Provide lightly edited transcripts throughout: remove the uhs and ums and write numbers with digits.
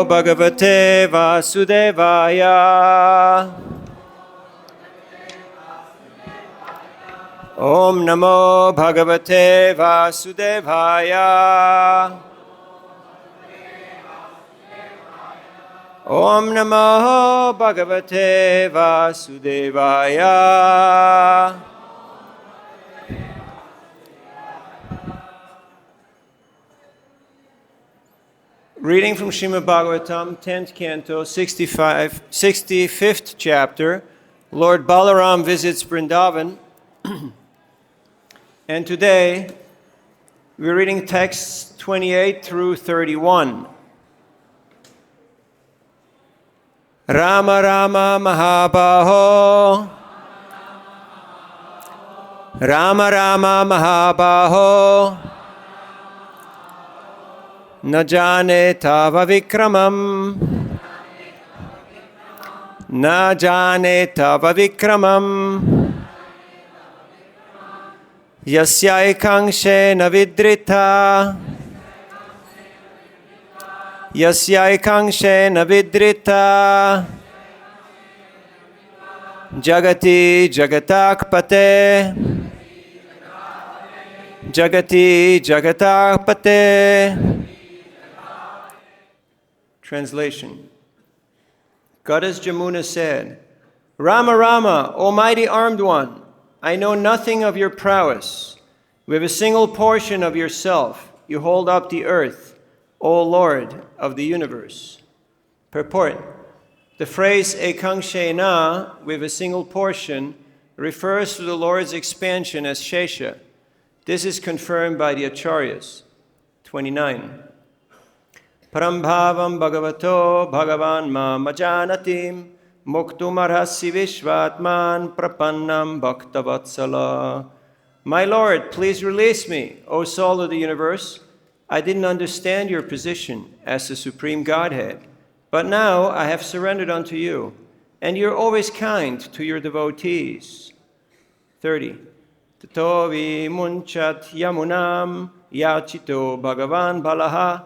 Bhagavate Vasudevaya. Om Namo Bhagavate Vasudevaya. Om Namo Bhagavate Vasudevaya. Reading from Śrīmad-Bhāgavatam, 10th canto, 65th chapter. Lord Balaram visits Vrindavan. And today, we're reading texts 28 through 31. Rāma Rāma mahā-bāho. Rāma Rāma mahā-bāho. Jāne tava vikramam. Jāne tava vikramam. Yasyaikāṁśena vidhṛtā. Yasyaikāṁśena vidhṛtā. Jagatī jagataḥ pate. Jagatī jagataḥ pate. Translation. Goddess Yamunā said, Rāma, Rāma, Almighty Armed One, I know nothing of your prowess. With a single portion of yourself, you hold up the earth, O Lord of the universe. Purport. The phrase ekāṁśena, with a single portion, refers to the Lord's expansion as Śeṣa. This is confirmed by the ācāryas. 29. Parambhavam bhagavato bhagavan mājanatim muktumarhasi vishvatman prapannam bhaktavatsala. My Lord, please release me, O soul of the universe. I didn't understand your position as the Supreme Godhead, but now I have surrendered unto you, and you're always kind to your devotees. 30. Tato vimunchat yamunam yachito bhagavan balaha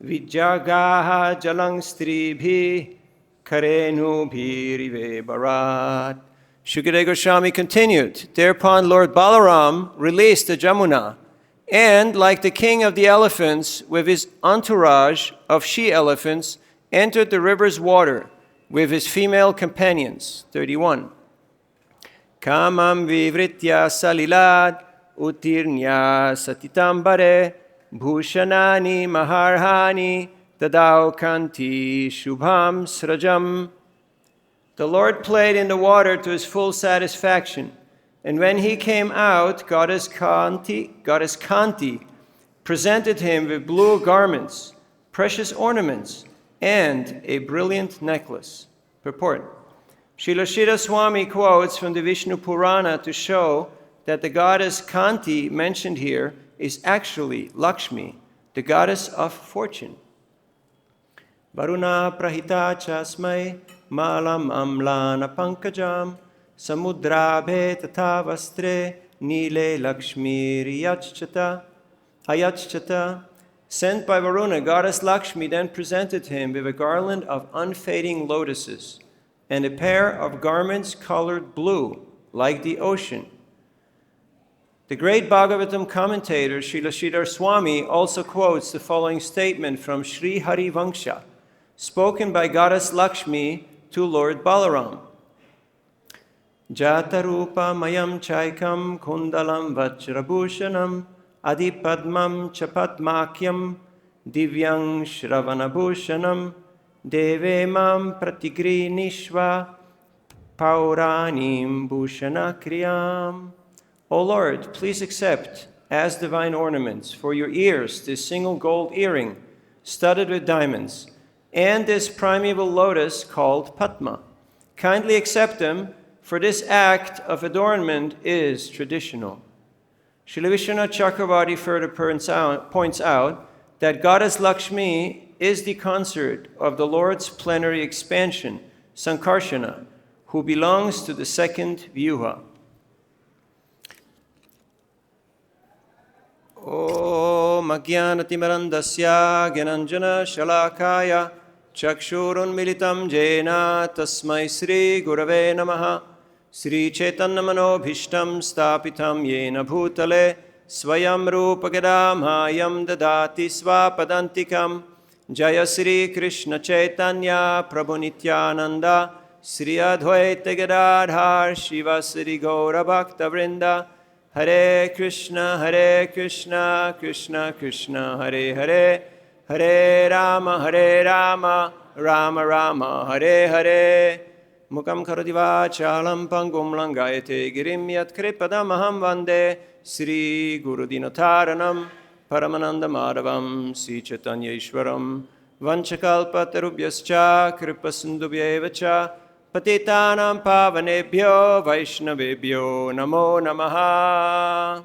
vijagaha jalang stribhi karenu bhirive barat. Shukadeva Goswami continued, thereupon Lord Balaram released the Yamunā, and like the king of the elephants with his entourage of she-elephants, entered the river's water with his female companions. 31. Kamam vidhṛtā salilad utirnya satitambare bhushanani maharhani tadau kanti shubham srajam. The Lord played in the water to his full satisfaction, and when he came out, Goddess Kanti presented him with blue garments, precious ornaments, and a brilliant necklace. Purport. Śrīla Swami quotes from the Vishnu Purana to show that the goddess Kanti mentioned here is actually Lakshmi, the goddess of fortune. Varuna prahita chasmai malam amlana pankajam samudrabhe tatha vastre nile lakshmi ayachchata. Sent by Varuna, goddess Lakshmi then presented him with a garland of unfading lotuses and a pair of garments colored blue, like the ocean. The great Bhagavatam commentator, Śrīla Swami, also quotes the following statement from Sri Hari Vangsha, spoken by goddess Lakshmi to Lord Balaram. Jatarupa mayam chaikam kundalam vajrabhushanam adipadmam chapatmakyam divyang shravanabhushanam deve mam pratigrinishva pauranim bhushanakriyam. O Lord, please accept as divine ornaments for your ears this single gold earring studded with diamonds, and this primeval lotus called Padma. Kindly accept them, for this act of adornment is traditional. Srila Vishwanath Chakravarti further points out that Goddess Lakshmi is the consort of the Lord's plenary expansion, Sankarsana, who belongs to the second vyuha. Om Ajnanatimandasya Gyananjana Shalakaya Chakshurunmilitam jena tasmai Sri Gurave Namaha. Sri Chaitanya-manobhishtam stapitam yena bhutale Swayam Rupa Gadamhayam dadati svapadantikam. Jaya Sri Krishna Chaitanya Prabhu Nityananda Sri Advaita Gadadhar Shiva Sri Gaura Bhakta Vrinda. Hare Krishna Krishna Krishna Hare Hare, Hare Rama Rama Rama Hare Hare. Mukam karoti vācālam pangum langayate girim yat kripadamaham vande Sri Guru Dinotaranam Paramananda Madhavam Sri Chaitanya Ishwaram Vanchakalpatarubhyascha Kripasindubhyevacha Patitanam Pavanebhyo Vaishnavebhyo Namo Namaha.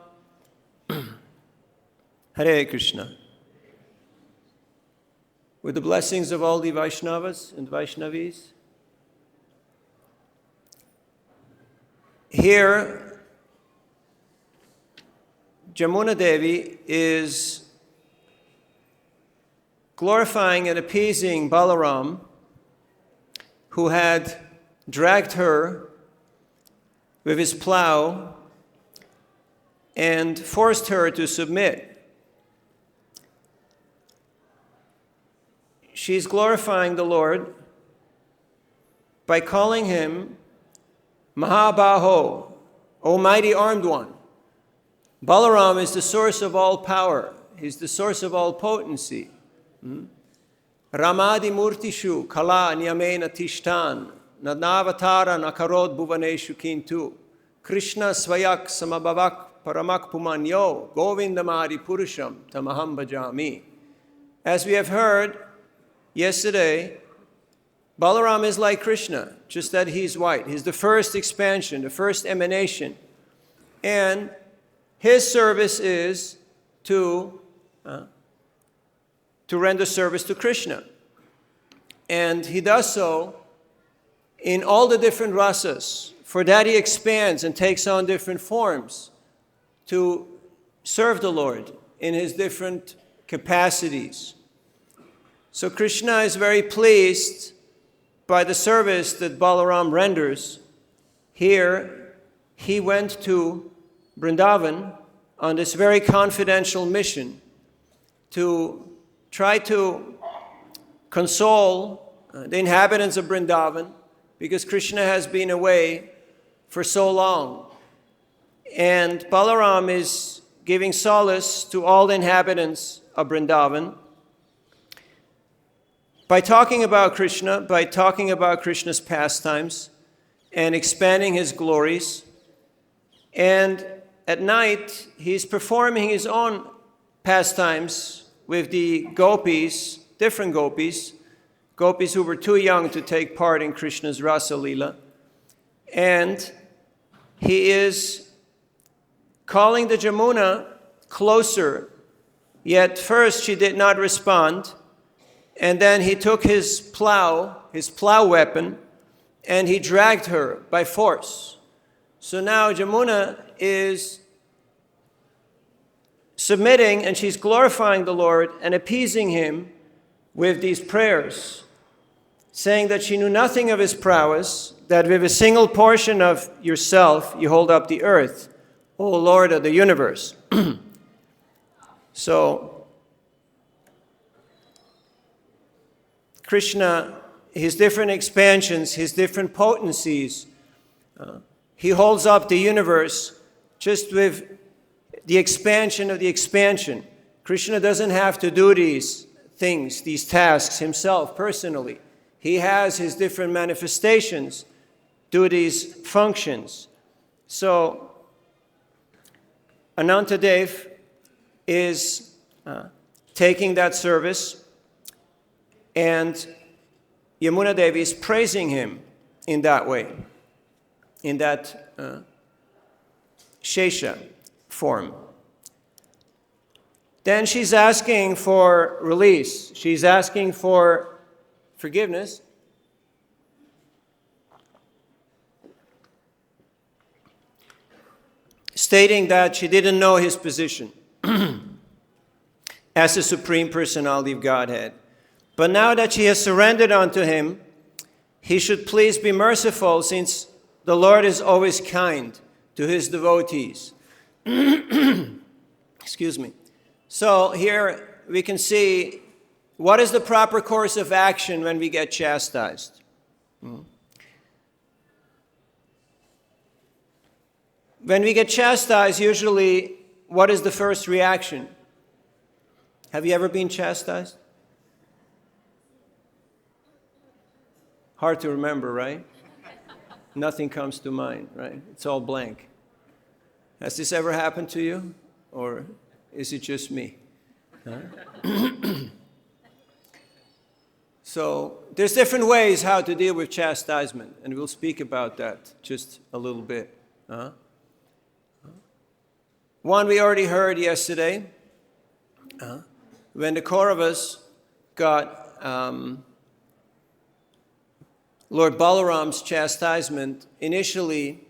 Hare Krishna. With the blessings of all the Vaishnavas and Vaishnavis, here Yamunā Devi is glorifying and appeasing Balaram, who had dragged her with his plow and forced her to submit. She's glorifying the Lord by calling him mahā-bāho, Almighty Armed One. Balaram is the source of all power. He's the source of all potency. Ramadi murtishu kala nyamena tishtan nadnavatara nakarod bhuvaneshu kintu Krishna svayak samabhavak paramak pumanyo govindamadi purusham tamaham bhajami. As we have heard yesterday, Balaram is like Krishna, just that he's white. He's the first expansion, the first emanation. And his service is to render service to Krishna. And he does so in all the different rasas. For that he expands and takes on different forms to serve the Lord in his different capacities. So Krishna is very pleased by the service that Balaram renders. Here, he went to Vrindavan on this very confidential mission to try to console the inhabitants of Vrindavan, because Krishna has been away for so long. And Balaram is giving solace to all the inhabitants of Vrindavan by talking about Krishna, by talking about Krishna's pastimes and expanding his glories. And at night, he's performing his own pastimes with the gopis, different gopis who were too young to take part in Krishna's Rasa Leela. And he is calling the Yamunā closer, yet first she did not respond. And then he took his plow weapon, and he dragged her by force. So now Yamunā is submitting, and she's glorifying the Lord and appeasing him with these prayers, saying that she knew nothing of his prowess, that with a single portion of yourself you hold up the earth, O Lord of the universe. So Krishna, his different expansions, his different potencies, he holds up the universe just with the expansion of the expansion. Krishna doesn't have to do these things, these tasks himself personally. He has his different manifestations do these functions. So Anantadev is taking that service, and Yamunā Devi is praising him in that way, in that Śeṣa form. Then she's asking for release. She's asking for forgiveness. Stating that she didn't know his position as the Supreme Personality of Godhead. But now that she has surrendered unto him, he should please be merciful, since the Lord is always kind to his devotees. Excuse me. So here we can see what is the proper course of action when we get chastised. When we get chastised, usually, what is the first reaction? Have you ever been chastised? Hard to remember, right? Nothing comes to mind, right? It's all blank. Has this ever happened to you? Or is it just me? Huh? So there's different ways how to deal with chastisement, and we'll speak about that just a little bit. One we already heard yesterday, when the Kauravas got Lord Balaram's chastisement, initially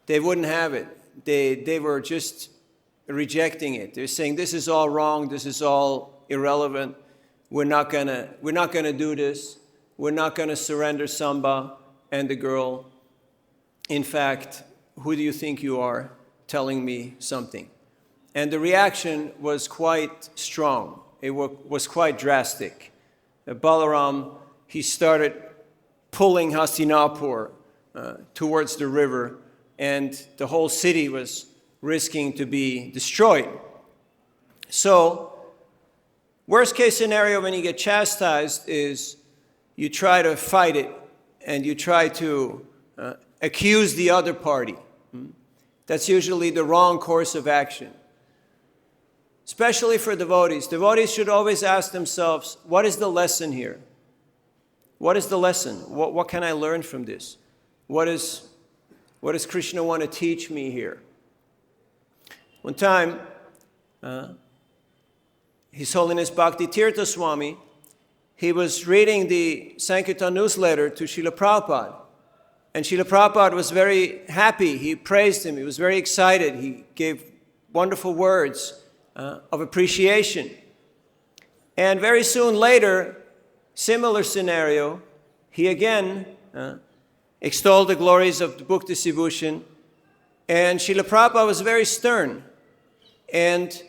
they wouldn't have it. They were just rejecting it. They're saying, this is all wrong, this is all irrelevant, we're not gonna do this, we're not gonna surrender Samba and the girl. In fact, who do you think you are telling me something? And the reaction was quite strong. It was quite drastic. Balaram, he started pulling Hastinapur towards the river, and the whole city was risking to be destroyed. So, worst case scenario when you get chastised is you try to fight it and you try to accuse the other party. That's usually the wrong course of action. Especially for devotees. Devotees should always ask themselves, what is the lesson here? What is the lesson? What can I learn from this? What does Krishna want to teach me here? One time, His Holiness Bhakti-tirtha Swami, he was reading the Sankirtan newsletter to Srila Prabhupada. And Srila Prabhupada was very happy. He praised him. He was very excited. He gave wonderful words of appreciation. And very soon later, similar scenario, he again extolled the glories of the book distribution. And Srila Prabhupada was very stern. And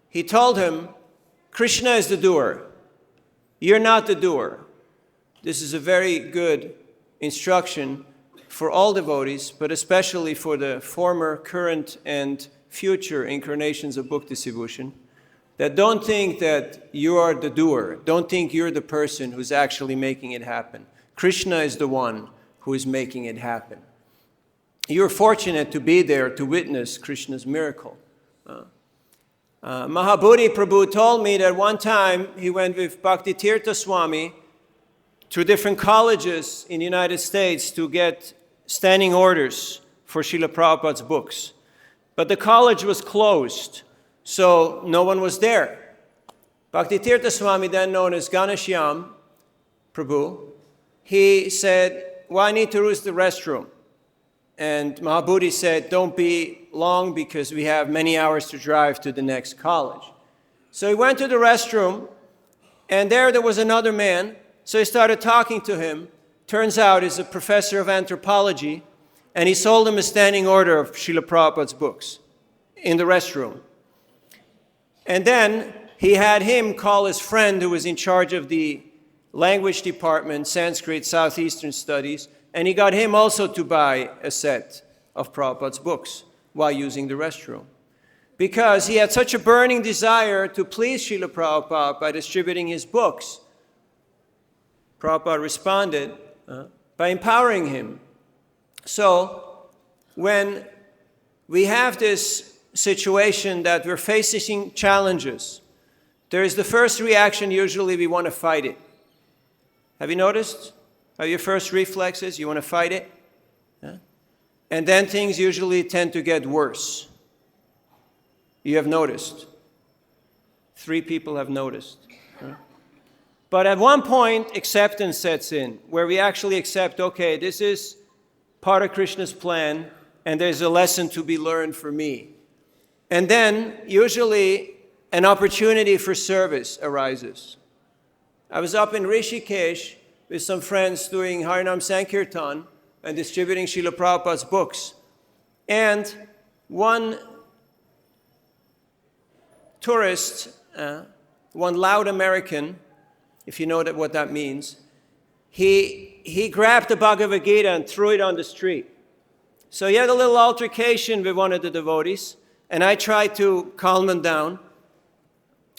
he told him, Krishna is the doer. You're not the doer. This is a very good instruction for all devotees, but especially for the former, current, and future incarnations of book distribution, that don't think that you are the doer. Don't think you're the person who's actually making it happen. Krishna is the one who is making it happen. You're fortunate to be there to witness Krishna's miracle. Mahā-bāho Prabhu told me that one time he went with Bhakti-tirtha Swami to different colleges in the United States to get standing orders for Srila Prabhupada's books. But the college was closed, so no one was there. Bhakti-tirtha Swami, then known as Ganashyam Prabhu, he said, well, I need to use the restroom. And Mahā-bāho said, don't be long because we have many hours to drive to the next college. So he went to the restroom, and there was another man. So he started talking to him. Turns out he's a professor of anthropology, and he sold him a standing order of Srila Prabhupada's books in the restroom. And then he had him call his friend who was in charge of the language department, Sanskrit, Southeastern Studies, and he got him also to buy a set of Prabhupada's books while using the restroom. Because he had such a burning desire to please Srila Prabhupada by distributing his books. Prabhupada responded by empowering him. So, when we have this situation that we're facing challenges, there is the first reaction, usually we want to fight it. Have you noticed how your first reflex is? You want to fight it? Yeah? And then things usually tend to get worse. You have noticed. 3 people have noticed. Right? But at one point, acceptance sets in, where we actually accept, okay, this is part of Krishna's plan, and there's a lesson to be learned for me. And then, usually, an opportunity for service arises. I was up in Rishikesh with some friends doing Harinam Sankirtan and distributing Srila Prabhupada's books. And one tourist, one loud American, if you know what that means, he grabbed the Bhagavad-Gita and threw it on the street. So he had a little altercation with one of the devotees, and I tried to calm him down,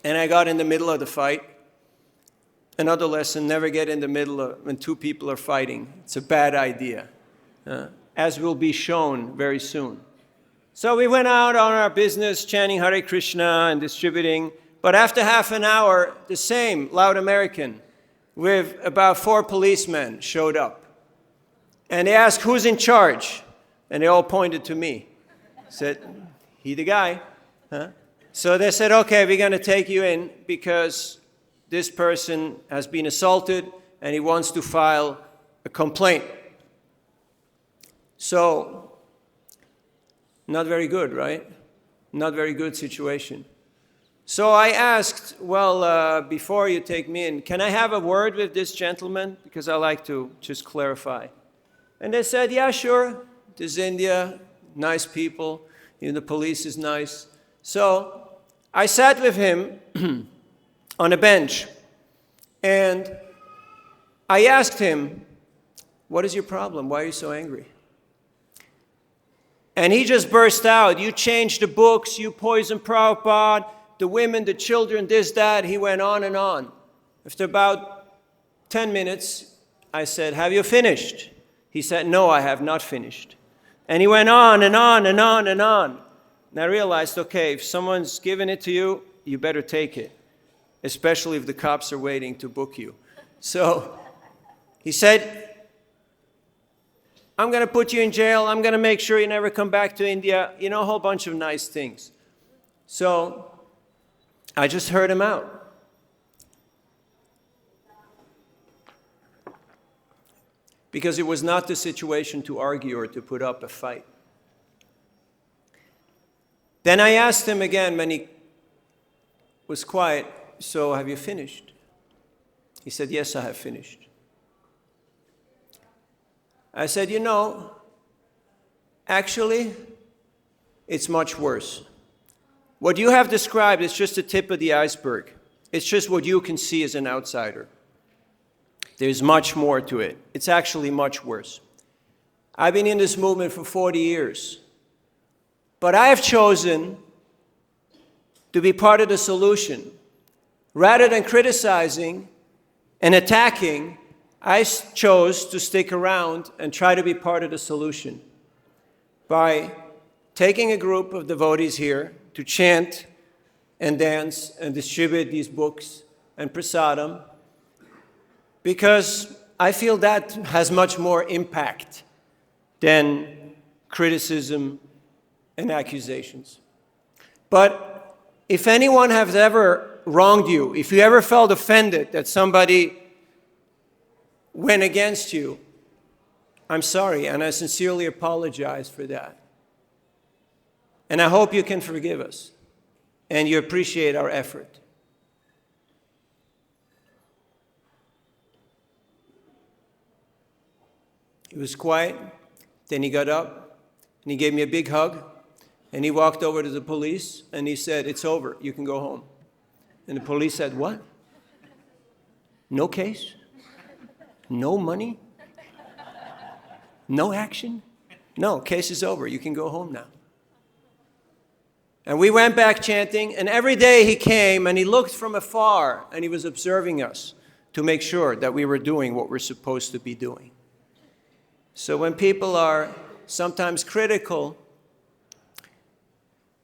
and I got in the middle of the fight. Another lesson, never get in the middle of when two people are fighting. It's a bad idea, as will be shown very soon. So we went out on our business, chanting Hare Krishna and distributing. But after half an hour, the same loud American with about 4 policemen showed up. And they asked, who's in charge? And they all pointed to me. Said, he the guy. So they said, okay, we're going to take you in because this person has been assaulted and he wants to file a complaint. So, not very good, right? Not very good situation. So I asked, well, before you take me in, can I have a word with this gentleman? Because I like to just clarify. And they said, yeah, sure. This is India, nice people. Even the police is nice. So I sat with him on a bench. And I asked him, what is your problem? Why are you so angry? And he just burst out, you changed the books, you poisoned Prabhupada, the women, the children, this, that. He went on and on. After about 10 minutes, I said, have you finished? He said, no, I have not finished. And he went on and on and on and on. And I realized, okay, if someone's giving it to you, you better take it, especially if the cops are waiting to book you. So he said, I'm going to put you in jail. I'm going to make sure you never come back to India. You know, a whole bunch of nice things. So I just heard him out. Because it was not the situation to argue or to put up a fight. Then I asked him again when he was quiet, so have you finished? He said, yes, I have finished. I said, you know, actually, it's much worse. What you have described is just the tip of the iceberg. It's just what you can see as an outsider. There's much more to it. It's actually much worse. I've been in this movement for 40 years. But I have chosen to be part of the solution. Rather than criticizing and attacking, I chose to stick around and try to be part of the solution by taking a group of devotees here to chant and dance and distribute these books and prasadam, because I feel that has much more impact than criticism and accusations. But if anyone has ever wronged you, if you ever felt offended that somebody went against you, I'm sorry, and I sincerely apologize for that. And I hope you can forgive us and you appreciate our effort. He was quiet, then he got up and he gave me a big hug and he walked over to the police and he said, it's over, you can go home. And the police said, what? No case? No money? No action? No, case is over, you can go home now. And we went back chanting, and every day he came and he looked from afar and he was observing us to make sure that we were doing what we're supposed to be doing. So when people are sometimes critical,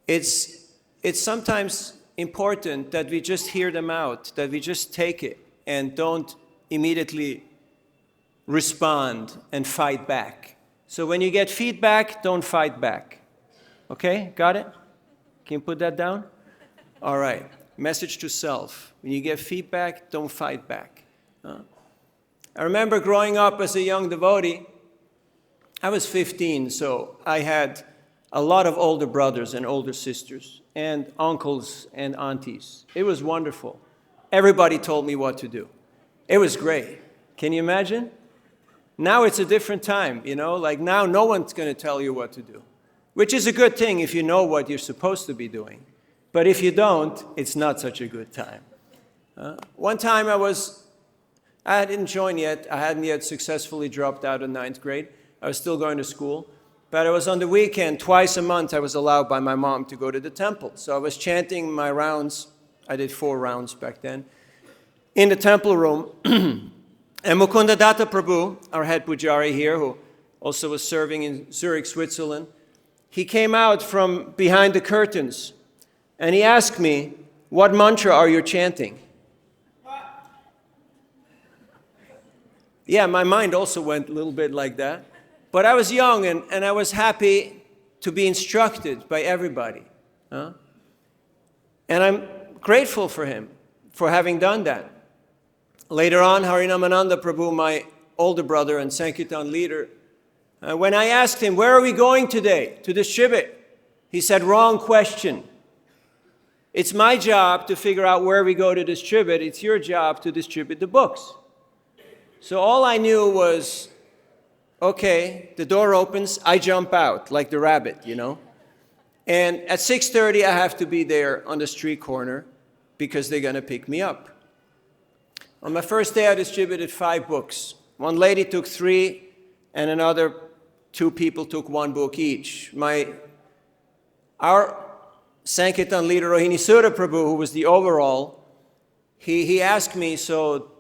it's sometimes important that we just hear them out, that we just take it and don't immediately respond and fight back. So when you get feedback, don't fight back. Okay, got it? Can you put that down? All right, message to self. When you get feedback, don't fight back. I remember growing up as a young devotee. I was 15, so I had a lot of older brothers and older sisters and uncles and aunties. It was wonderful. Everybody told me what to do. It was great. Can you imagine? Now it's a different time, like now no one's going to tell you what to do, which is a good thing if you know what you're supposed to be doing. But if you don't, it's not such a good time. One time I didn't join yet. I hadn't yet successfully dropped out of 9th grade. I was still going to school. But it was on the weekend, twice a month, I was allowed by my mom to go to the temple. So I was chanting my rounds. I did 4 rounds back then. In the temple room. And Mukundadatta Prabhu, our head pujari here, who also was serving in Zurich, Switzerland, he came out from behind the curtains. And he asked me, "What mantra are you chanting?" Yeah, my mind also went a little bit like that. But I was young, and I was happy to be instructed by everybody. And I'm grateful for him for having done that. Later on, Harinamananda Prabhu, my older brother and Sankirtan leader, when I asked him, "Where are we going today to distribute?" He said, "Wrong question. It's my job to figure out where we go to distribute. It's your job to distribute the books." So all I knew was, okay, the door opens, I jump out like the rabbit, And at 6:30, I have to be there on the street corner because they're going to pick me up. On my first day, I distributed 5 books. One lady took 3, and another 2 people took 1 book each. Our Sankirtan leader, Rohini Sura Prabhu, who was the overall, he asked me, "So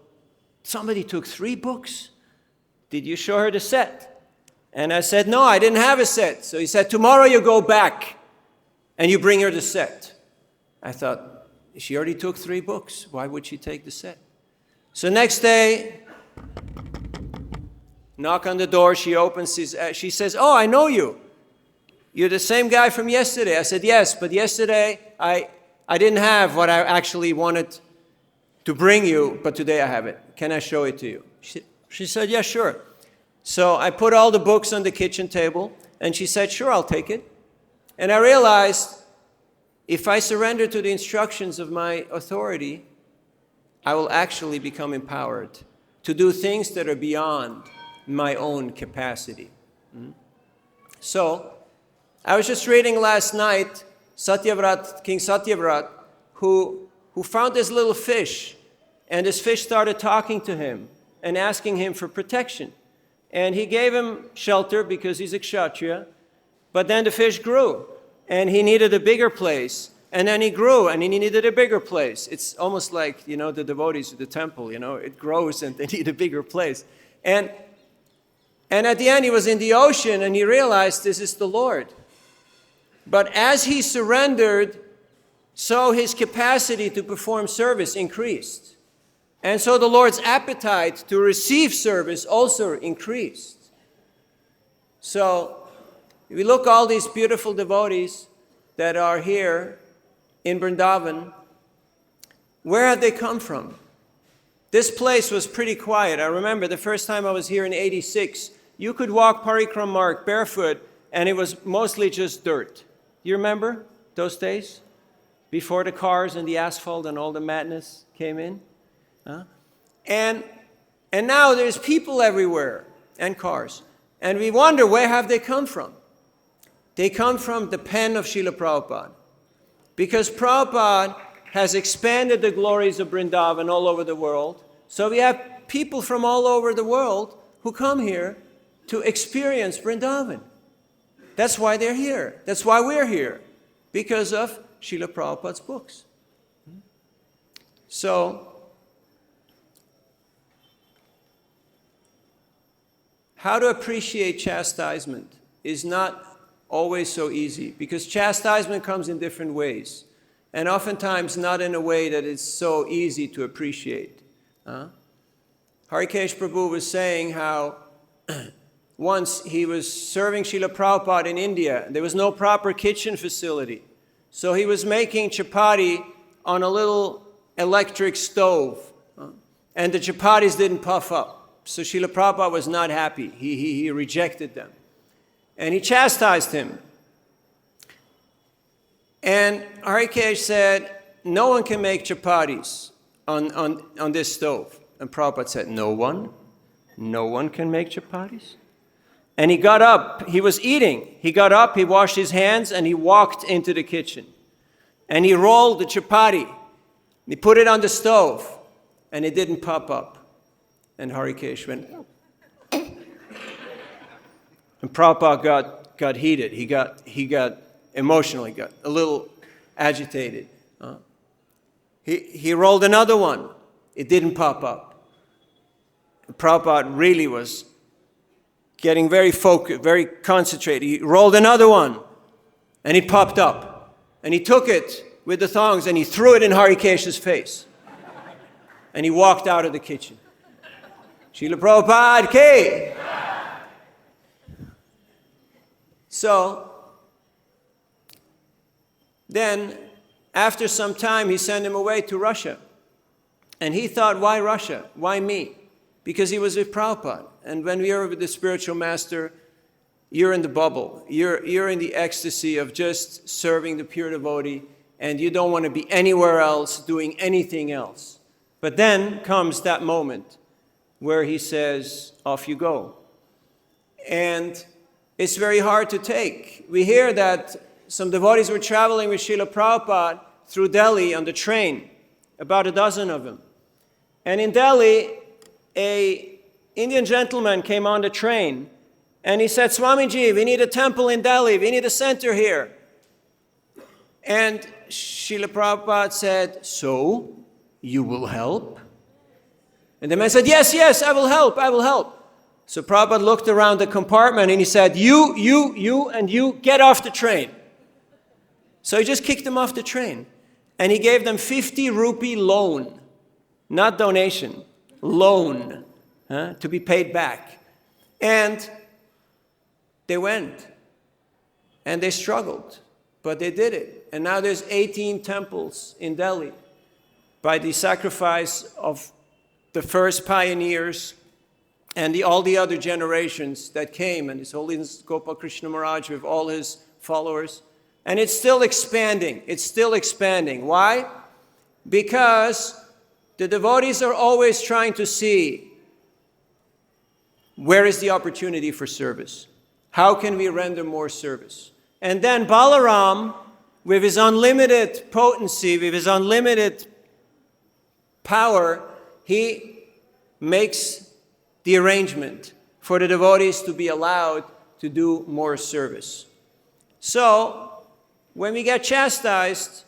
somebody took 3 books? Did you show her the set?" And I said, "No, I didn't have a set." So he said, "Tomorrow you go back and you bring her the set." I thought, she already took 3 books. Why would she take the set? So next day, knock on the door, she opens, she says, "Oh, I know you. You're the same guy from yesterday." I said, "Yes, but yesterday I didn't have what I actually wanted to bring you, but today I have it. Can I show it to you?" She said, "Yeah, sure." So I put all the books on the kitchen table, and she said, "Sure, I'll take it." And I realized if I surrender to the instructions of my authority, I will actually become empowered to do things that are beyond my own capacity. So I was just reading last night, King Satyavrat, who found this little fish, and this fish started talking to him and asking him for protection. And he gave him shelter because he's a kshatriya, but then the fish grew, and he needed a bigger place. And then he grew, and he needed a bigger place. It's almost like, the devotees of the temple, it grows and they need a bigger place. And at the end, he was in the ocean, and he realized this is the Lord. But as he surrendered, so his capacity to perform service increased. And so the Lord's appetite to receive service also increased. So if we look at all these beautiful devotees that are here in Vrindavan, where have they come from? This place was pretty quiet. I remember the first time I was here in '86, you could walk Parikram Marg barefoot, and it was mostly just dirt. You remember those days? Before the cars and the asphalt and all the madness came in? And now there's people everywhere and cars. And we wonder, where have they come from? They come from the pen of Srila Prabhupada. Because Prabhupada has expanded the glories of Vrindavan all over the world. So we have people from all over the world who come here to experience Vrindavan. That's why they're here. That's why we're here. Because of Srila Prabhupada's books. So, how to appreciate chastisement is not always so easy, because chastisement comes in different ways, and oftentimes not in a way that is so easy to appreciate. Harikesh Prabhu was saying how once he was serving Srila Prabhupada in India. There was no proper kitchen facility. So he was making chapati on a little electric stove, and the chapatis didn't puff up. So Srila Prabhupada was not happy. He rejected them. And he chastised him. And Harikesh said, no one can make chapatis on this stove. And Prabhupada said, no one can make chapatis. And he got up, he was eating. He got up, he washed his hands, and he walked into the kitchen. And he rolled the chapati. He put it on the stove, and it didn't pop up. And Harikesh went, and Prabhupada got heated. He got emotional, he got a little agitated. He rolled another one. It didn't pop up. And Prabhupada really was getting very focused, very concentrated. He rolled another one, and it popped up. And he took it with the thongs, and he threw it in Harikesh's face. And he walked out of the kitchen. Srila Prabhupada ki. So, then, after some time, he sent him away to Russia. And he thought, why Russia? Why me? Because he was with Prabhupada. And when we are with the spiritual master, you're in the bubble. You're in the ecstasy of just serving the pure devotee, and you don't want to be anywhere else doing anything else. But then comes that moment where he says, off you go. And it's very hard to take. We hear that some devotees were traveling with Srila Prabhupada through Delhi on the train, about a dozen of them. And in Delhi, an Indian gentleman came on the train, and he said, Swamiji, we need a temple in Delhi, we need a center here. And Srila Prabhupada said, so, you will help? And the man said, yes, I will help. So Prabhupada looked around the compartment and he said, you, and you, get off the train. So he just kicked them off the train. And he gave them 50 rupee loan, not donation, loan, to be paid back. And they went. And they struggled, but they did it. And now there's 18 temples in Delhi by the sacrifice of the first pioneers and all the other generations that came, and His Holiness Gopal Krishna Maharaj with all his followers. And it's still expanding. It's still expanding. Why? Because the devotees are always trying to see where is the opportunity for service. How can we render more service? And then Balaram, with his unlimited potency, with his unlimited power, he makes the arrangement for the devotees to be allowed to do more service. So, when we get chastised,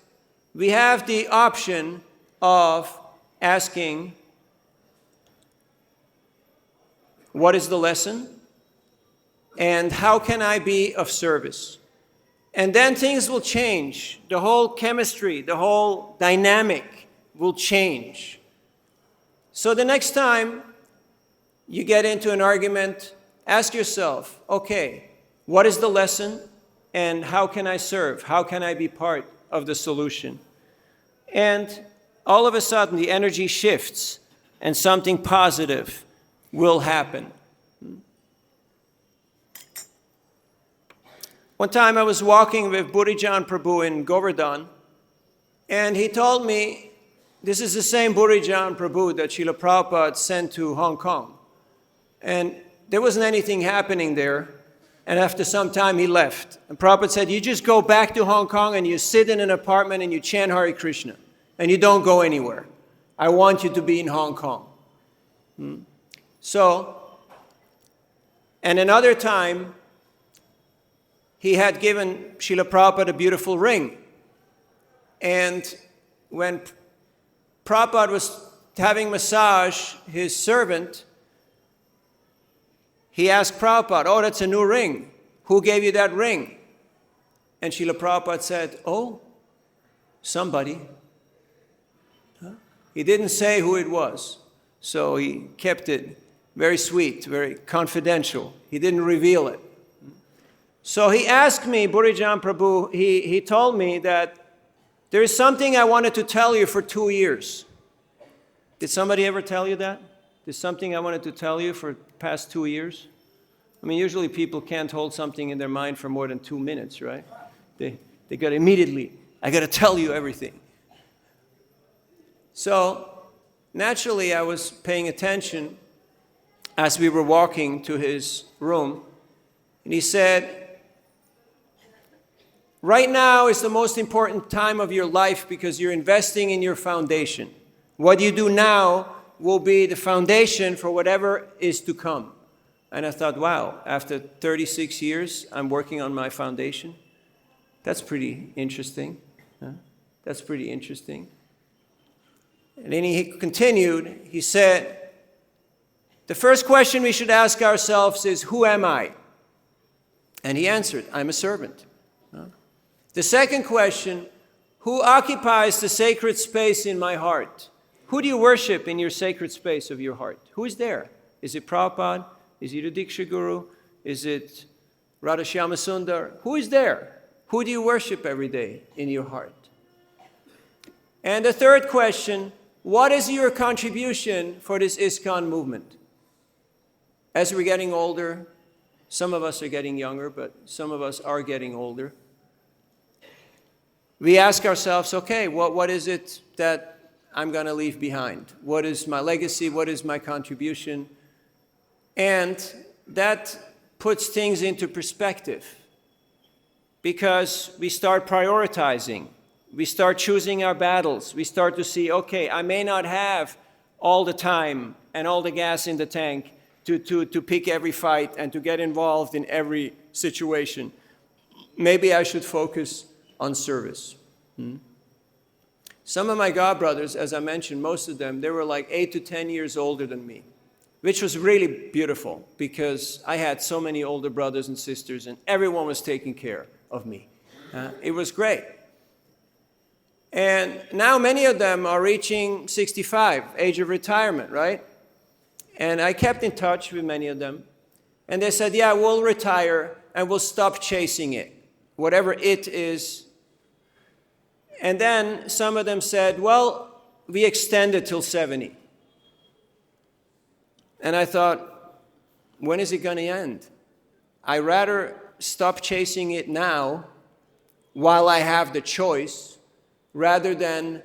we have the option of asking, what is the lesson? And how can I be of service? And then things will change. The whole chemistry, the whole dynamic will change. So the next time you get into an argument, ask yourself, okay, what is the lesson? And how can I serve? How can I be part of the solution? And all of a sudden, the energy shifts, and something positive will happen. One time I was walking with Burijan Prabhu in Govardhan, and he told me, this is the same Burijan Prabhu that Srila Prabhupada sent to Hong Kong. And there wasn't anything happening there. And after some time, he left. And Prabhupada said, you just go back to Hong Kong and you sit in an apartment and you chant Hare Krishna. And you don't go anywhere. I want you to be in Hong Kong. So, and another time, he had given Srila Prabhupada a beautiful ring. And when Prabhupada was having massage his servant, he asked Prabhupada, oh, that's a new ring. Who gave you that ring? And Srila Prabhupada said, oh, somebody. He didn't say who it was. So he kept it very sweet, very confidential. He didn't reveal it. So he asked me, Burijan Prabhu, he told me that there is something I wanted to tell you for 2 years. Did somebody ever tell you that? There's something I wanted to tell you for the past 2 years? I mean, usually people can't hold something in their mind for more than 2 minutes, right? They got to immediately, I got to tell you everything. So naturally I was paying attention as we were walking to his room, and he said, right now is the most important time of your life because you're investing in your foundation. What you do now will be the foundation for whatever is to come. And I thought, wow, after 36 years, I'm working on my foundation. That's pretty interesting. Huh? That's pretty interesting. And then he continued, he said, the first question we should ask ourselves is, who am I? And he answered, I'm a servant. Huh? The second question, who occupies the sacred space in my heart? Who do you worship in your sacred space of your heart? Who is there? Is it Prabhupada? Is it a Diksha Guru? Is it Radha Shyama Sundar? Who is there? Who do you worship every day in your heart? And the third question, what is your contribution for this ISKCON movement? As we're getting older, some of us are getting younger, but some of us are getting older. We ask ourselves, okay, what is it that I'm going to leave behind? What is my legacy? What is my contribution? And that puts things into perspective because we start prioritizing. We start choosing our battles. We start to see, okay, I may not have all the time and all the gas in the tank to pick every fight and to get involved in every situation. Maybe I should focus on service. Some of my godbrothers, as I mentioned, most of them, they were like 8 to 10 years older than me, which was really beautiful because I had so many older brothers and sisters and everyone was taking care of me. It was great. And now many of them are reaching 65, age of retirement, right? And I kept in touch with many of them. And they said, yeah, we'll retire and we'll stop chasing it, whatever it is. And then some of them said, well, we extend it till 70. And I thought, when is it going to end? I'd rather stop chasing it now while I have the choice rather than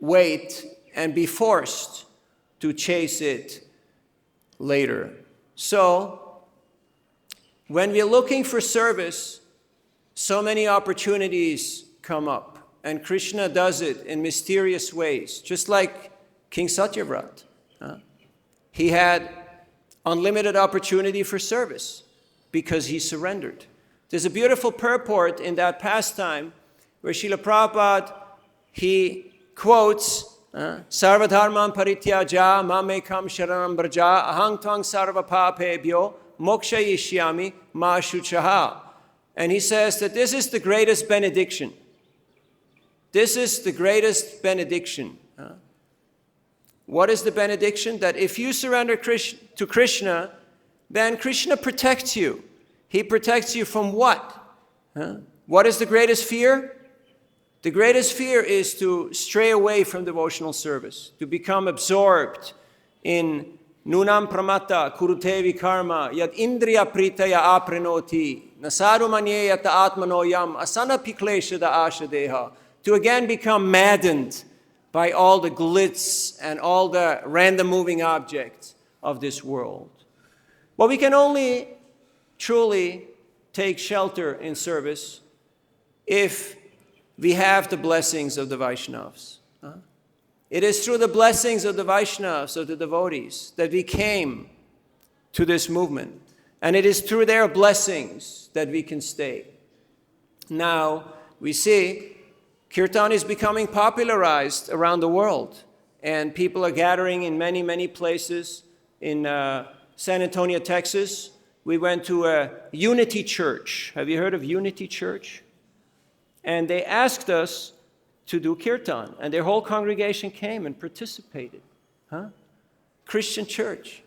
wait and be forced to chase it later. So, when we're looking for service, so many opportunities come up. And Krishna does it in mysterious ways, just like King Satyavrat. He had unlimited opportunity for service because he surrendered. There's a beautiful purport in that pastime where Srila Prabhupada, he quotes, Sarvadharman parityaja mamekam sharanam braja ahang tvang sarva papebhyo moksha yishyami ma shuchaha. And he says that this is the greatest benediction. This is the greatest benediction. What is the benediction? That if you surrender to Krishna, then Krishna protects you. He protects you from what? What is the greatest fear? The greatest fear is to stray away from devotional service, to become absorbed in nunam pramata kurute vikarma yad indriya pritaya aprenoti nasaru manyeyata atmanoyam asana piklesha da ashadeha. To again become maddened by all the glitz and all the random moving objects of this world. Well, we can only truly take shelter in service if we have the blessings of the Vaishnavas. It is through the blessings of the Vaishnavas, of the devotees, that we came to this movement. And it is through their blessings that we can stay. Now, we see Kirtan is becoming popularized around the world, and people are gathering in many, many places. In San Antonio, Texas, we went to a Unity Church. Have you heard of Unity Church? And they asked us to do Kirtan, and their whole congregation came and participated. Christian church.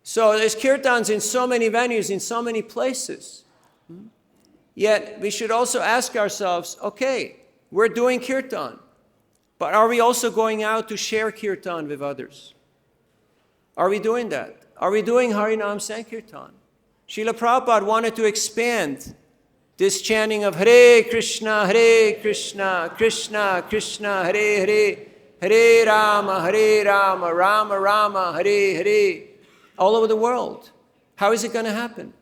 So there's Kirtans in so many venues, in so many places. Yet we should also ask ourselves, okay, we're doing Kirtan, but are we also going out to share Kirtan with others? Are we doing that? Are we doing Harinam Sankirtan? Srila Prabhupada wanted to expand this chanting of Hare Krishna, Krishna Krishna, Hare Hare, Hare Rama, Rama Rama, Hare Hare, all over the world. How is it going to happen?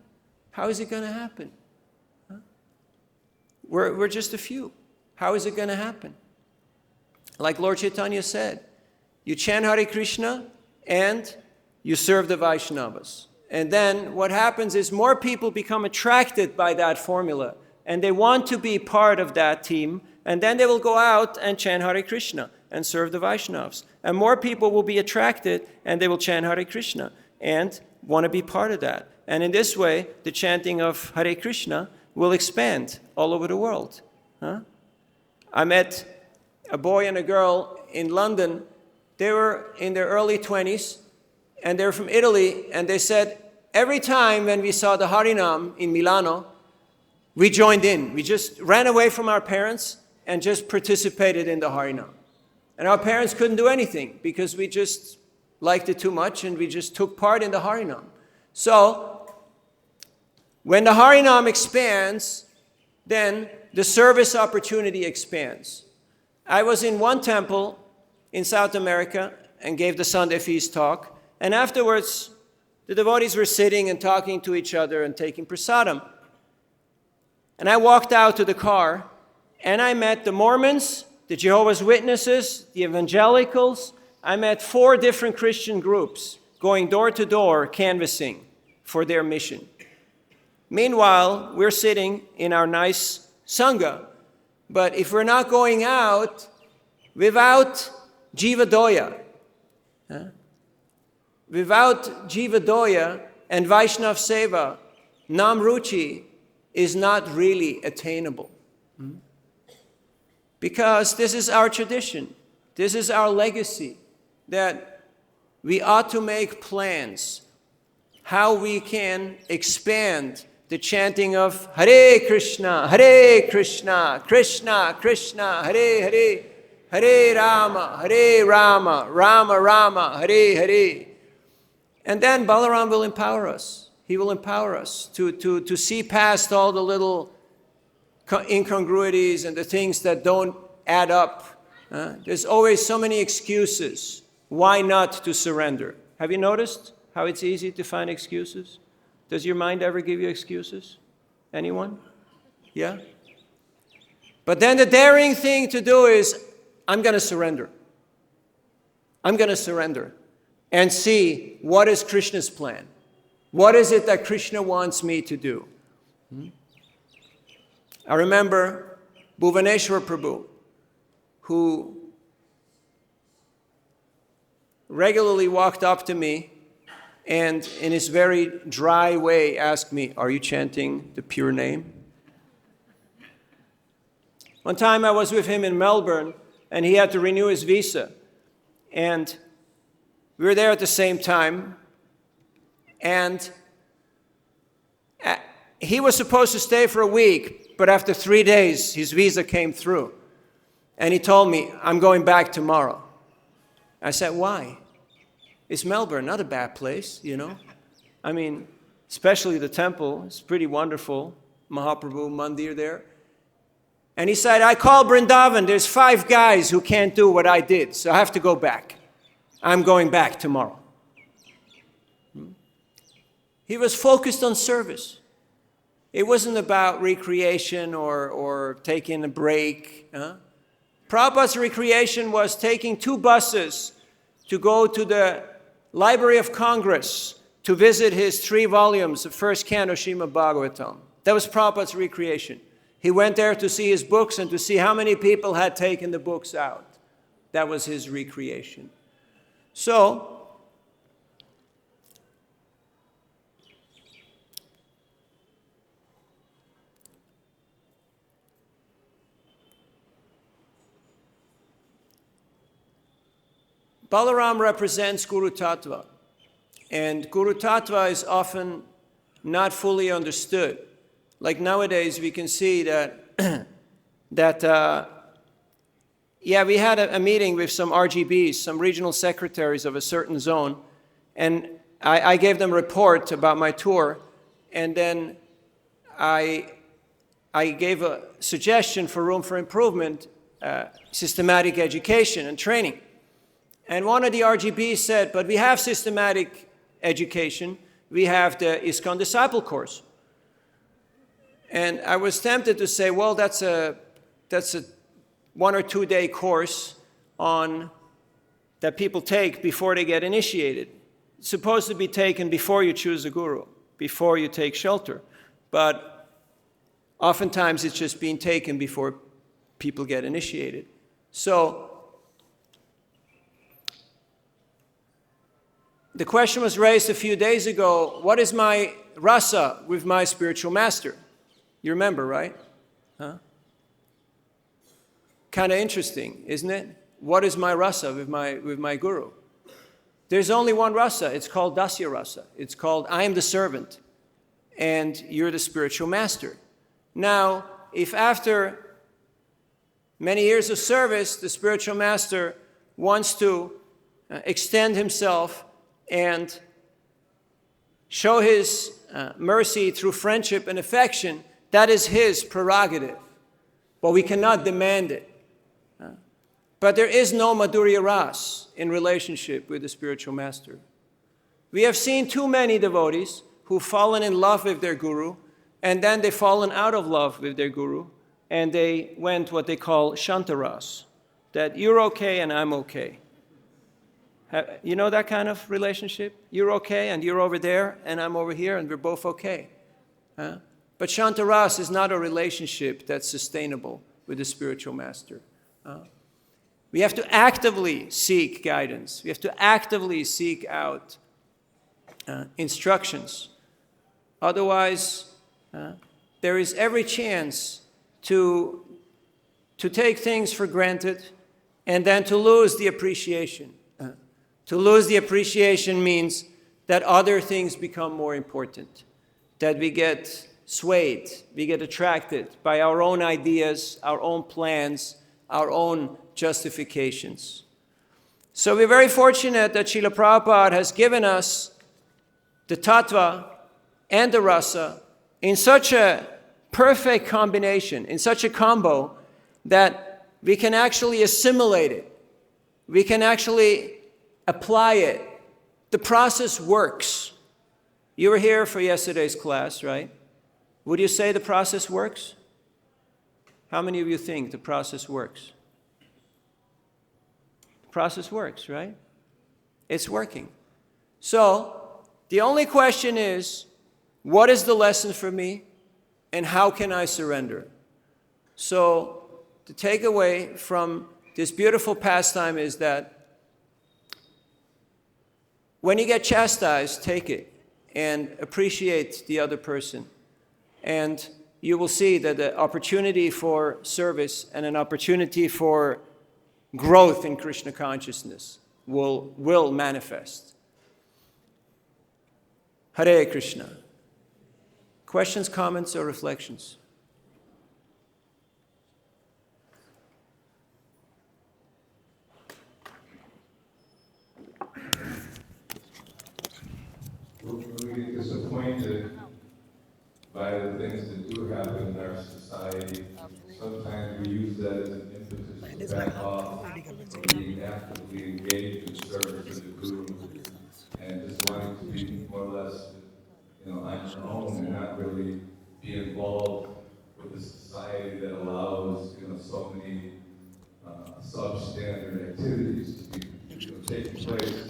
How is it going to happen? Huh? We're just a few. How is it going to happen? Like Lord Chaitanya said, you chant Hare Krishna and you serve the Vaishnavas. And then what happens is more people become attracted by that formula and they want to be part of that team, and then they will go out and chant Hare Krishna and serve the Vaishnavas. And more people will be attracted and they will chant Hare Krishna and want to be part of that. And in this way, the chanting of Hare Krishna will expand all over the world. Huh? I met a boy and a girl in London. They were in their early 20s, and they're from Italy, and they said, every time when we saw the Harinam in Milano, we joined in. We just ran away from our parents and just participated in the Harinam. And our parents couldn't do anything because we just liked it too much and we just took part in the Harinam. So, when the Harinam expands, then the service opportunity expands. I was in one temple in South America and gave the Sunday feast talk. And afterwards, the devotees were sitting and talking to each other and taking prasadam. And I walked out to the car and I met the Mormons, the Jehovah's Witnesses, the Evangelicals. I met 4 different Christian groups going door to door canvassing for their mission. Meanwhile, we're sitting in our nice Sangha, but if we're not going out without Jivadoya, without Jivadoya and Vaishnav Seva, Namruchi is not really attainable. Because this is our tradition, this is our legacy, that we ought to make plans how we can expand the chanting of Hare Krishna, Krishna Krishna, Hare Hare, Hare Rama, Rama Rama, Hare Hare. And then Balaram will empower us. He will empower us to see past all the little incongruities and the things that don't add up. There's always so many excuses. Why not to surrender? Have you noticed how it's easy to find excuses? Does your mind ever give you excuses? Anyone? Yeah? But then the daring thing to do is, I'm going to surrender. I'm going to surrender and see what is Krishna's plan. What is it that Krishna wants me to do? I remember Bhuvaneshwar Prabhu, who regularly walked up to me and in his very dry way asked me, are you chanting the pure name? One time I was with him in Melbourne and he had to renew his visa. And we were there at the same time. And he was supposed to stay for a week, but after 3 days his visa came through. And he told me, I'm going back tomorrow. I said, why? It's Melbourne, not a bad place, you know. I mean, especially the temple, it's pretty wonderful. Mahaprabhu Mandir there. And he said, I called Vrindavan, there's 5 guys who can't do what I did, so I have to go back. I'm going back tomorrow. He was focused on service. It wasn't about recreation or taking a break. Prabhupada's recreation was taking 2 buses to go to the Library of Congress to visit his 3 volumes of first canto Śrīmad-Bhāgavatam. That was Prabhupada's recreation. He went there to see his books and to see how many people had taken the books out. That was his recreation. So, Balaram represents Guru Tattva, and Guru Tattva is often not fully understood. Like nowadays, we can see that, we had a meeting with some RGBs, some regional secretaries of a certain zone, and I gave them a report about my tour, and then I gave a suggestion for room for improvement, systematic education and training. And one of the RGBs said, but we have systematic education. We have the ISKCON Disciple Course. And I was tempted to say, well, that's a 1 or 2 day course that people take before they get initiated. It's supposed to be taken before you choose a guru, before you take shelter. But oftentimes it's just being taken before people get initiated. So the question was raised a few days ago, what is my rasa with my spiritual master? You remember, right? Huh? Kind of interesting, isn't it? What is my rasa with my guru? There's only one rasa. It's called dasya rasa. It's called I am the servant and you're the spiritual master. Now, if after many years of service, the spiritual master wants to extend himself and show his mercy through friendship and affection, that is his prerogative. But we cannot demand it. But there is no madhurya ras in relationship with the spiritual master. We have seen too many devotees who've fallen in love with their guru, and then they've fallen out of love with their guru, and they went what they call shantaras, that you're okay and I'm okay. You know that kind of relationship? You're okay and you're over there and I'm over here and we're both okay. But shantaras is not a relationship that's sustainable with the spiritual master. We have to actively seek guidance. We have to actively seek out instructions. Otherwise, there is every chance to take things for granted and then to lose the appreciation. To lose the appreciation means that other things become more important, that we get swayed, we get attracted by our own ideas, our own plans, our own justifications. So we're very fortunate that Srila Prabhupada has given us the tattva and the rasa in such a perfect combination, in such a combo, that we can actually assimilate it. We can actually apply it. The process works. You were here for yesterday's class, right? Would you say the process works? How many of you think the process works? The process works, right? It's working. So, the only question is, what is the lesson for me and how can I surrender? So, the takeaway from this beautiful pastime is that when you get chastised, take it and appreciate the other person. And you will see that the opportunity for service and an opportunity for growth in Krishna consciousness will manifest. Hare Krishna. Questions, comments, or reflections? We get disappointed by the things that do happen in our society. Sometimes we use that as an impetus to back off from being actively engaged in service of the Guru and just wanting to be more or less, on your own and not really be involved with the society that allows, so many substandard activities to be taking place.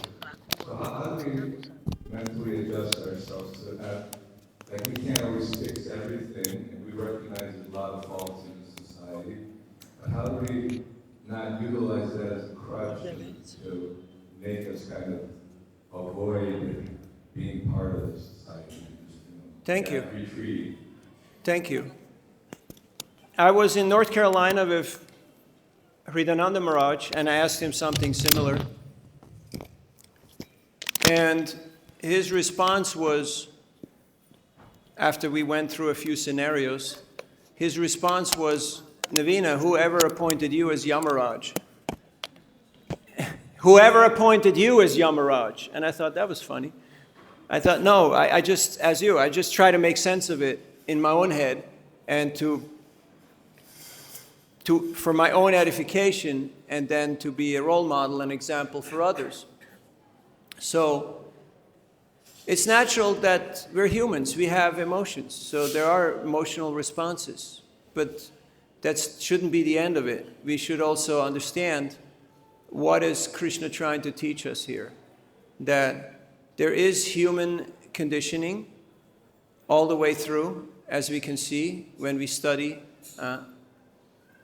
So how do we mentally adjust ourselves to that? Like, we can't always fix everything, and we recognize there's a lot of faults in the society. But how do we not utilize that as a crutch to make us kind of avoid being part of the society? Thank you. Retreat. Thank you. I was in North Carolina with Hridayananda Maharaj, and I asked him something similar. And his response was, after we went through a few scenarios, his response was, Navina, whoever appointed you as Yamaraj? Whoever appointed you as Yamaraj? And I thought that was funny. I thought, no, I just, as you, I just try to make sense of it in my own head and to for my own edification, and then to be a role model and example for others. So it's natural that we're humans, we have emotions, so there are emotional responses, but that shouldn't be the end of it. We should also understand what is Krishna trying to teach us here, that there is human conditioning all the way through, as we can see when we study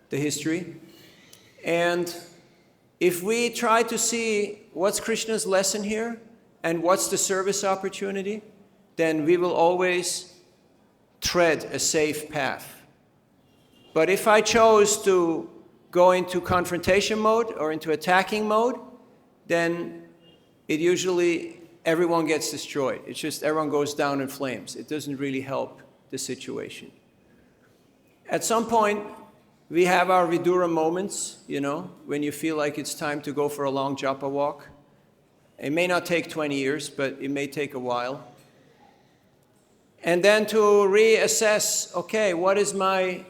the history. And if we try to see what's Krishna's lesson here and what's the service opportunity, then we will always tread a safe path. But if I chose to go into confrontation mode or into attacking mode, then it usually, everyone gets destroyed. It's just everyone goes down in flames. It doesn't really help the situation. At some point, we have our vidhṛtā moments, when you feel like it's time to go for a long japa walk. It may not take 20 years, but it may take a while. And then to reassess, okay, what is my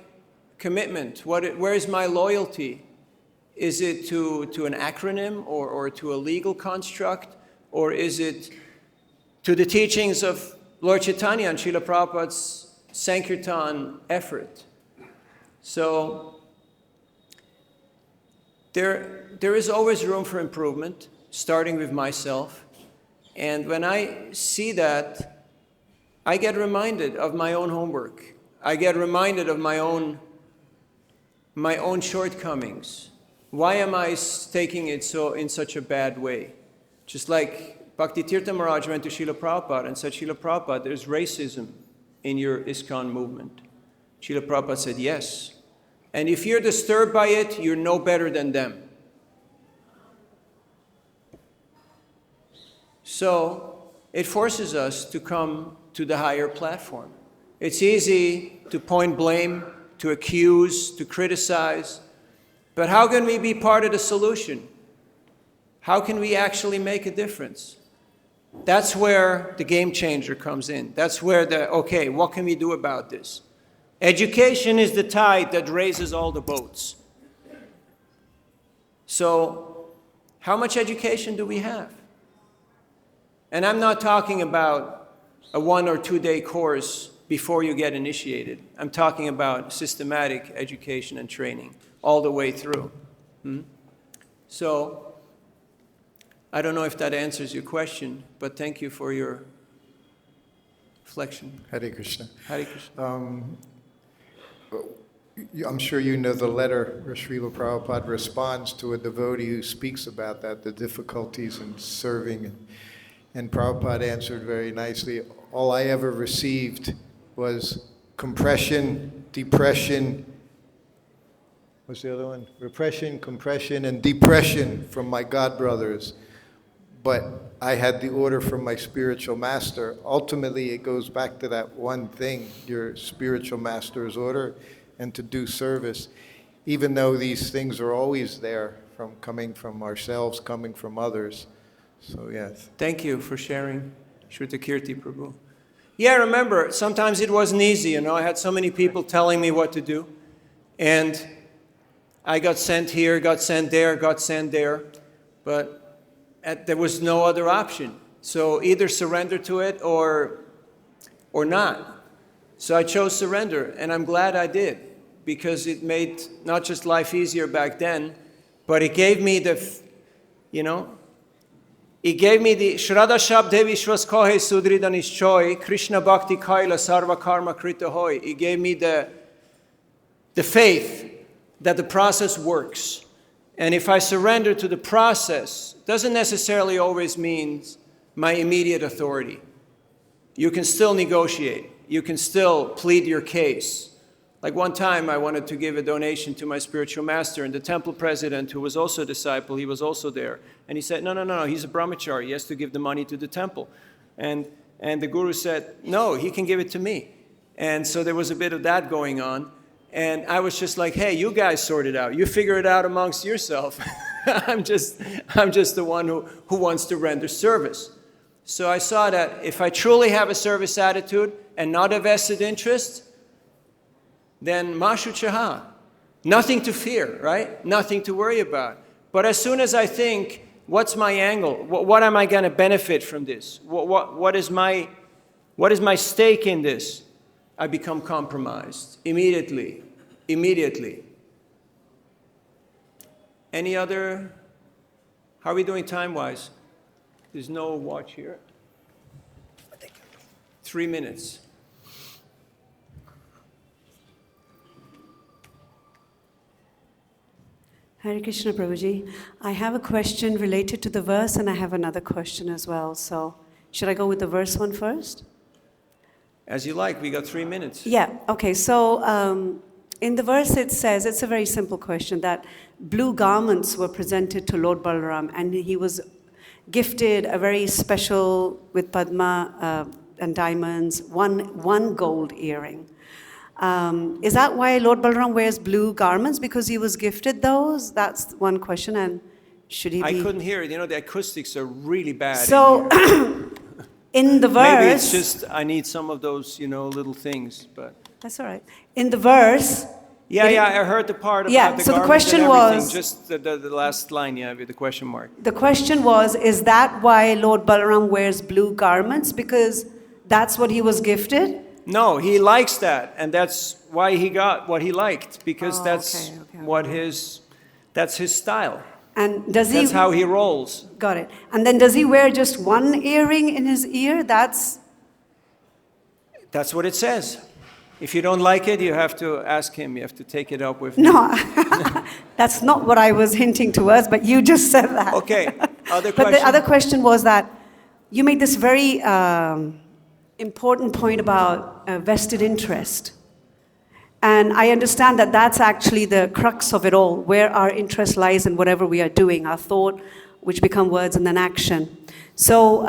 commitment? Where is my loyalty? Is it to an acronym or to a legal construct? Or is it to the teachings of Lord Chaitanya and Srila Prabhupada's Sankirtan effort? So there is always room for improvement, starting with myself. And when I see that, I get reminded of my own homework. I get reminded of my own shortcomings. Why am I taking it in such a bad way? Just like Bhakti-tirtha Maharaj went to Srila Prabhupada and said, Srila Prabhupada, there's racism in your ISKCON movement. Srila Prabhupada said, yes. And if you're disturbed by it, you're no better than them. So it forces us to come to the higher platform. It's easy to point blame, to accuse, to criticize, but how can we be part of the solution? How can we actually make a difference? That's where the game changer comes in. That's where okay, what can we do about this? Education is the tide that raises all the boats. So, how much education do we have? And I'm not talking about a 1 or 2 day course before you get initiated. I'm talking about systematic education and training all the way through. So, I don't know if that answers your question, but thank you for your reflection. Hare Krishna. Hare Krishna. I'm sure you know the letter where Srila Prabhupada responds to a devotee who speaks about that, the difficulties in serving. And Prabhupada answered very nicely, all I ever received was compression, depression, what's the other one? Repression, compression, and depression from my god brothers. But I had the order from my spiritual master. Ultimately, it goes back to that one thing, your spiritual master's order, and to do service, even though these things are always there, coming from ourselves, coming from others. So, yes. Thank you for sharing, Shrutakirti Prabhu. Yeah, remember, sometimes it wasn't easy, I had so many people telling me what to do, and I got sent here, got sent there, but there was no other option. So either surrender to it or not. So I chose surrender, and I'm glad I did, because it made not just life easier back then, but it gave me the Shraddha Shabde Vishwas Kohe Sudrida Nishchoy, Krishna Bhakti Kaila Sarva Karma Krita Hoy. It gave me the faith that the process works. And if I surrender to the process, doesn't necessarily always mean my immediate authority. You can still negotiate. You can still plead your case. Like one time I wanted to give a donation to my spiritual master, and the temple president, who was also a disciple, he was also there. And he said, no, he's a brahmachari. He has to give the money to the temple. And the guru said, no, he can give it to me. And so there was a bit of that going on. And I was just like, hey, you guys sort it out. You figure it out amongst yourself. I'm just the one who wants to render service. So I saw that if I truly have a service attitude and not a vested interest, then mashu chaha. Nothing to fear, right? Nothing to worry about. But as soon as I think, what's my angle? What am I going to benefit from this? What is my stake in this? I become compromised immediately. Any other? How are we doing time-wise? There's no watch here. 3 minutes. Hare Krishna, Prabhuji. I have a question related to the verse, and I have another question as well. So, should I go with the verse one first? As you like. We got 3 minutes. Yeah. Okay. So, in the verse it says, it's a very simple question, that blue garments were presented to Lord Balaram, and he was gifted a very special, with Padma and diamonds, one gold earring. Is that why Lord Balaram wears blue garments? Because he was gifted those? That's one question. And should he be... I couldn't hear it. You know, the acoustics are really bad. So, in the verse... Maybe it's just I need some of those, little things, but... That's all right. In the verse... Yeah, I heard the part about the so the garments question and everything. was... Just the last line, with the question mark. The question was, is that why Lord Balaram wears blue garments? Because that's what he was gifted? No, he likes that, and that's why he got what he liked, because that's his style. And does he? That's how he rolls. Got it. And then does he wear just one earring in his ear? That's what it says. If you don't like it, you have to ask him. You have to take it up with him. No, that's not what I was hinting towards, but you just said that. Okay. Other question? But the other question was that you made this very important point about vested interest. And I understand that that's actually the crux of it all, where our interest lies in whatever we are doing, our thought, which become words and then action. So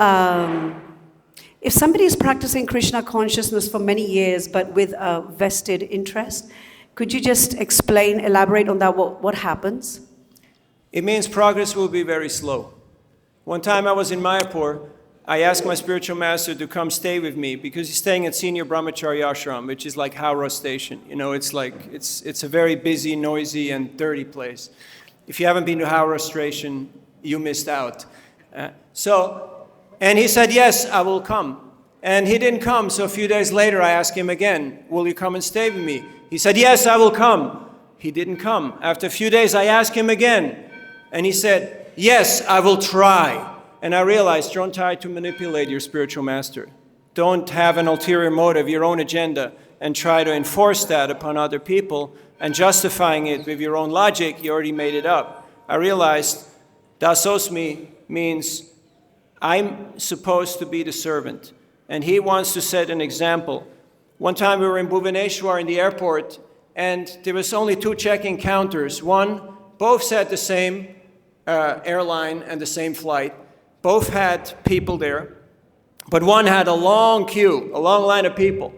if somebody is practicing Krishna consciousness for many years, but with a vested interest, could you just elaborate on that, what happens? It means progress will be very slow. One time I was in Mayapur, I asked my spiritual master to come stay with me because he's staying at Senior Brahmacharya Ashram, which is like Howrah Station. It's a very busy, noisy, and dirty place. If you haven't been to Howrah Station, you missed out. And he said, yes, I will come. And he didn't come, so a few days later I asked him again, will you come and stay with me? He said, yes, I will come. He didn't come. After a few days I asked him again, and he said, yes, I will try. And I realized, don't try to manipulate your spiritual master. Don't have an ulterior motive, your own agenda, and try to enforce that upon other people, and justifying it with your own logic, you already made it up. I realized, dasosmi means I'm supposed to be the servant, and he wants to set an example. One time we were in Bhubaneswar in the airport, and there was only 2 check-in counters. Both said the same airline and the same flight. Both had people there, but one had a long queue, a long line of people,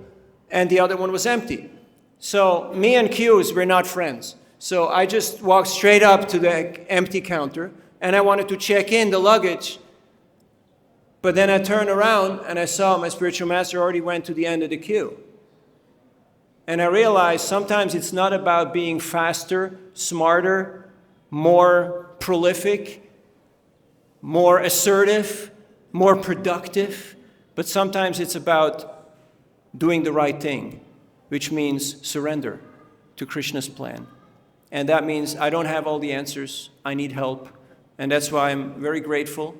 and the other one was empty. So me and queues were not friends. So I just walked straight up to the empty counter, and I wanted to check in the luggage. But then I turned around, and I saw my spiritual master already went to the end of the queue. And I realized sometimes it's not about being faster, smarter, more prolific, more assertive, more productive, but sometimes it's about doing the right thing, which means surrender to Krishna's plan. And that means I don't have all the answers, I need help, and that's why I'm very grateful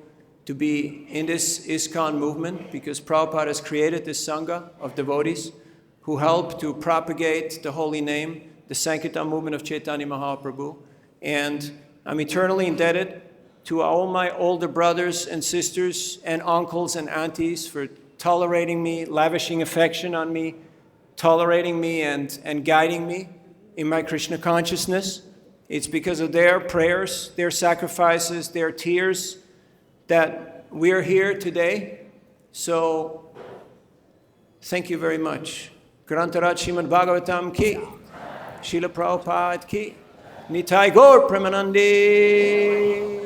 to be in this ISKCON movement, because Prabhupada has created this Sangha of devotees who help to propagate the holy name, the Sankirtan movement of Chaitanya Mahaprabhu, and I'm eternally indebted to all my older brothers and sisters and uncles and aunties for tolerating me, lavishing affection on me, tolerating me and guiding me in my Krishna consciousness. It's because of their prayers, their sacrifices, their tears that we're here today. So, thank you very much. Grantarat Śrīmad-Bhāgavatam ki, Srila Prabhupada ki, Nitai Gaur Premanande.